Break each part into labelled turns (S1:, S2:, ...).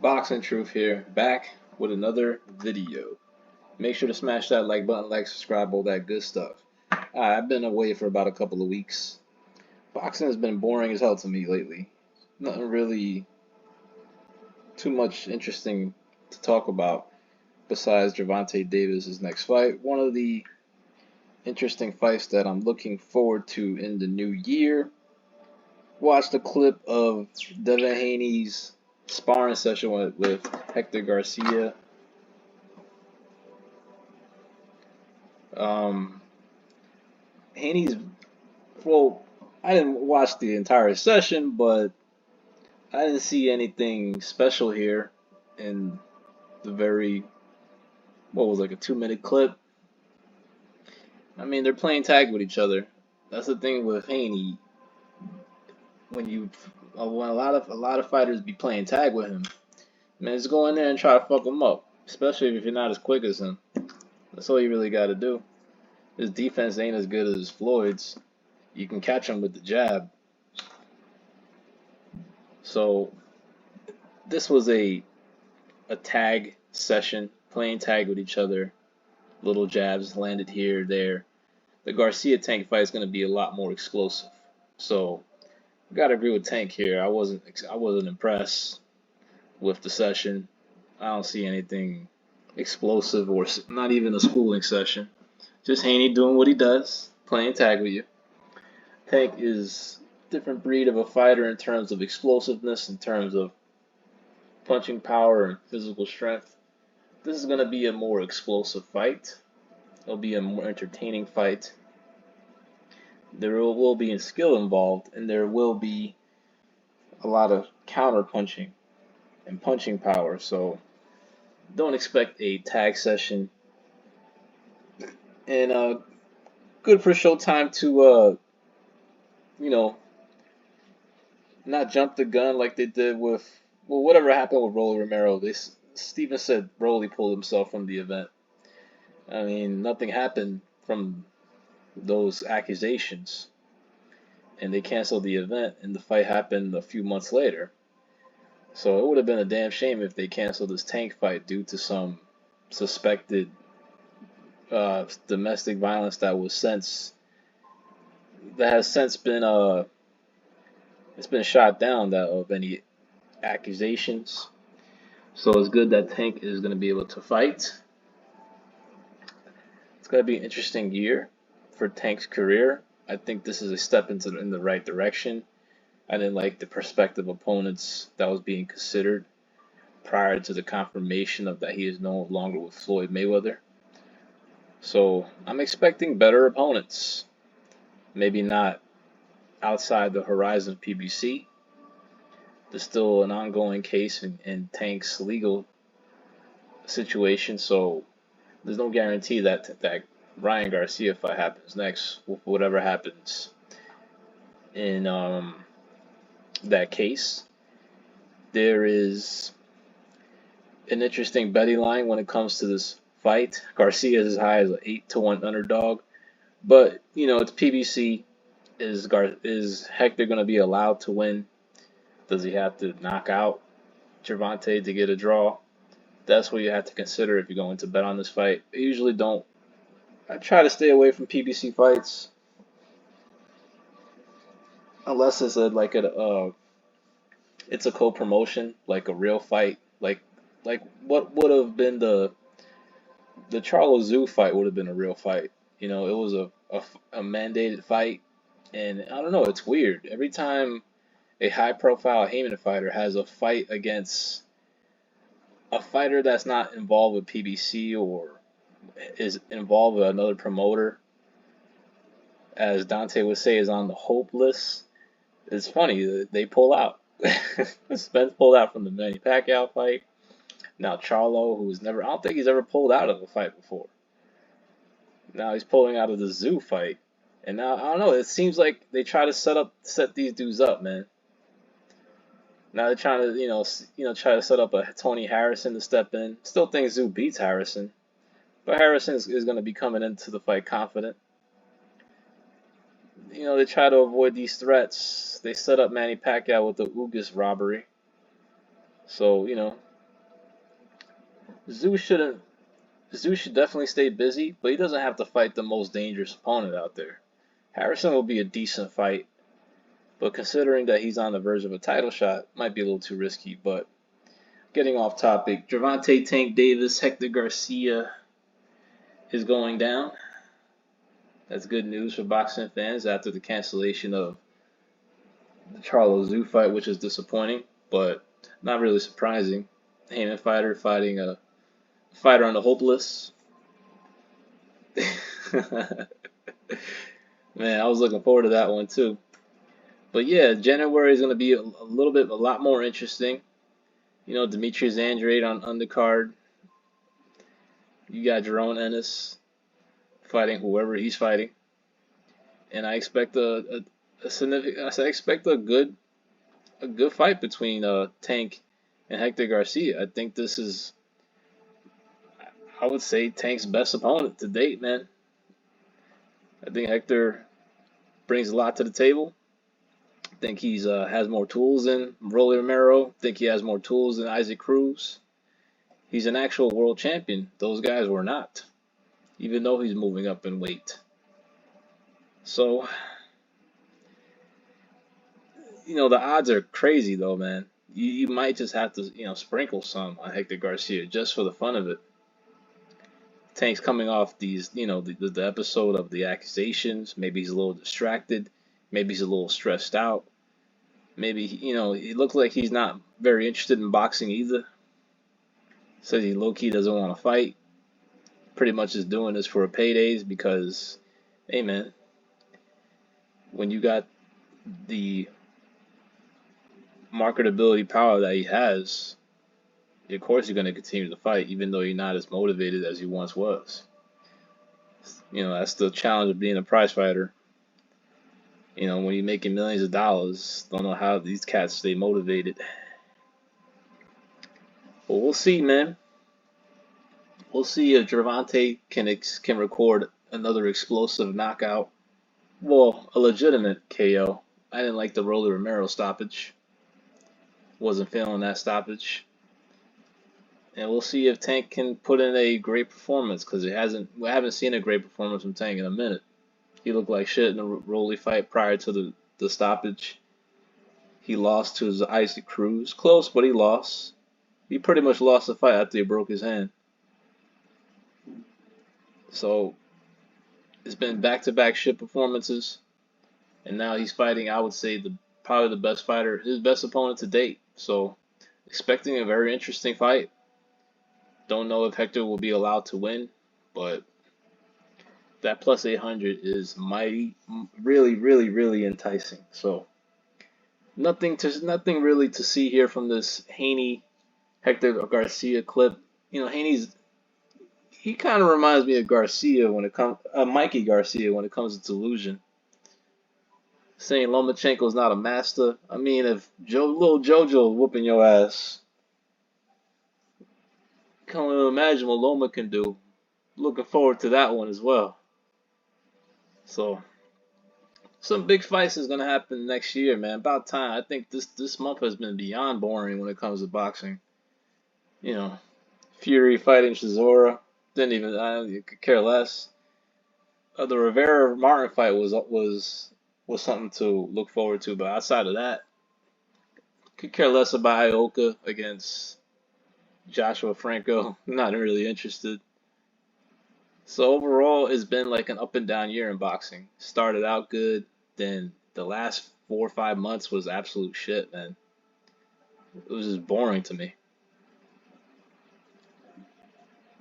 S1: Boxing Truth here, back with another video. Make sure to smash that like button, like, subscribe, all that good stuff. I've been away for about a couple of weeks. Boxing has been boring as hell to me lately. Nothing really too much interesting to talk about besides Gervonta Davis's next fight. One of the interesting fights that I'm looking forward to in the new year. Watched a clip of Devin Haney's sparring session with Hector Garcia. Um, Haney's, well, I didn't watch the entire session, but I didn't see anything special here in the very, what was like a 2 minute clip. I mean, they're playing tag with each other. That's the thing with Haney. When you, when a lot of fighters be playing tag with him, man, just go in there and try to fuck him up. Especially if you're not as quick as him. That's all you really got to do. His defense ain't as good as Floyd's. You can catch him with the jab. So this was a tag session, playing tag with each other. Little jabs landed here, there. The Garcia Tank fight is going to be a lot more explosive. So I gotta agree with Tank here. I wasn't impressed with the session. I don't see anything explosive or not even a schooling session. Just Haney doing what he does, playing tag with you. Tank is a different breed of a fighter in terms of explosiveness, in terms of punching power and physical strength. This is going to be a more explosive fight. It'll be a more entertaining fight. There will be skill involved, and there will be a lot of counter punching and punching power. So don't expect a tag session. And good for Showtime to you know not jump the gun like they did with whatever happened with Rolly Romero. Steven said Rolly pulled himself from the event. I mean, nothing happened from those accusations, and they canceled the event, and the fight happened a few months later. So it would have been a damn shame if they canceled this Tank fight due to some suspected domestic violence that has since been it's been shot down, that of any accusations. So it's good that Tank is going to be able to fight. It's going to be an interesting year for Tank's career. I think this is a step in the right direction. I didn't like the prospective opponents that was being considered prior to the confirmation of that he is no longer with Floyd Mayweather. So I'm expecting better opponents. Maybe not outside the horizon of PBC. There's still an ongoing case in Tank's legal situation, so there's no guarantee that Ryan Garcia fight happens next. Whatever happens in that case, there is an interesting betting line when it comes to this fight. Garcia is as high as an 8-1 underdog, but it's PBC. Is Hector going to be allowed to win? Does he have to knock out Gervonta to get a draw? That's what you have to consider if you're going to bet on this fight. I usually don't. I try to stay away from PBC fights unless it's it's a co-promotion, like a real fight, like what would have been the Charlo Zoo fight would have been a real fight. It was a mandated fight, and I don't know, it's weird. Every time a high-profile Heyman fighter has a fight against a fighter that's not involved with PBC or is involved with another promoter, as Dante would say, is on the hope list. It's funny, they pull out. Spence pulled out from the Manny Pacquiao fight. Now Charlo, I don't think he's ever pulled out of a fight before. Now he's pulling out of the Zoo fight. And now, I don't know, it seems like they try to set these dudes up, man. Now they're trying to, try to set up a Tony Harrison to step in. Still think Zoo beats Harrison. But Harrison is going to be coming into the fight confident. They try to avoid these threats. They set up Manny Pacquiao with the Ugas robbery. So, Zeus shouldn't Zeus should definitely stay busy, but he doesn't have to fight the most dangerous opponent out there. Harrison will be a decent fight, but considering that he's on the verge of a title shot, might be a little too risky. But getting off topic, Gervonta Tank Davis, Hector Garcia is going down. That's good news for boxing fans after the cancellation of the Charlo Zoo fight, which is disappointing, but not really surprising. Heyman fighter fighting a fighter on the hopeless. Man, I was looking forward to that one too. But yeah, January is going to be a lot more interesting. Demetrius Andrade on undercard. You got Jerome Ennis fighting whoever he's fighting, and I expect a significant. I expect a good fight between Tank and Hector Garcia. I think this is, I would say, Tank's best opponent to date, man. I think Hector brings a lot to the table. I think he's has more tools than Rolly Romero. I think he has more tools than Isaac Cruz. He's an actual world champion. Those guys were not, even though he's moving up in weight. So, the odds are crazy though, man. You might just have to, sprinkle some on Hector Garcia just for the fun of it. Tank's coming off these, the episode of the accusations. Maybe he's a little distracted. Maybe he's a little stressed out. Maybe, he looks like he's not very interested in boxing either. Says he low-key doesn't want to fight. Pretty much is doing this for paydays because, hey man, when you got the marketability power that he has, of course you're going to continue to fight, even though you're not as motivated as you once was. That's the challenge of being a prize fighter. When you're making millions of dollars, don't know how these cats stay motivated. But we'll see, man. We'll see if Gervonta can record another explosive knockout. Well, a legitimate KO. I didn't like the Rolly Romero stoppage. Wasn't feeling that stoppage. And we'll see if Tank can put in a great performance because we haven't seen a great performance from Tank in a minute. He looked like shit in the Rolly fight prior to the stoppage. He lost to Isaac Cruz. Close, but he lost. He pretty much lost the fight after he broke his hand. So it's been back-to-back shit performances, and now he's fighting, I would say, probably the best fighter, his best opponent to date. So expecting a very interesting fight. Don't know if Hector will be allowed to win, but that plus 800 is mighty, really, really, really enticing. So nothing really to see here from this Haney Hector Garcia clip. He kind of reminds me of Garcia when it comes Mikey Garcia when it comes to delusion. Saying Lomachenko's not a master. I mean, if little JoJo whooping your ass, can't even imagine what Loma can do. Looking forward to that one as well. So, some big fights is gonna happen next year, man. About time. I think this month has been beyond boring when it comes to boxing. Fury fighting Chisora. Didn't even I could care less. The Rivera Martin fight was something to look forward to, but outside of that, could care less about Ioka against Joshua Franco. Not really interested. So overall, it's been like an up and down year in boxing. Started out good, then the last 4 or 5 months was absolute shit, man. It was just boring to me.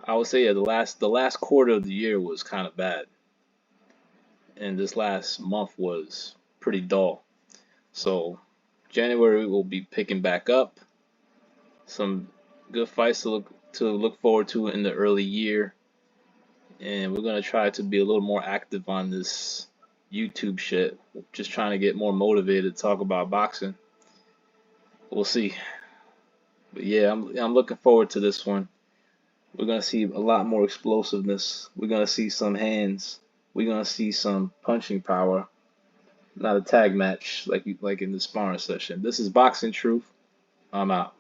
S1: I would say, yeah, the last quarter of the year was kind of bad, and this last month was pretty dull. So January will be picking back up. Some good fights to look forward to in the early year, and we're gonna try to be a little more active on this YouTube shit. Just trying to get more motivated to talk about boxing. We'll see. But yeah, I'm looking forward to this one. We're gonna see a lot more explosiveness. We're gonna see some hands. We're gonna see some punching power. Not a tag match like in the sparring session. This is Boxing Truth. I'm out.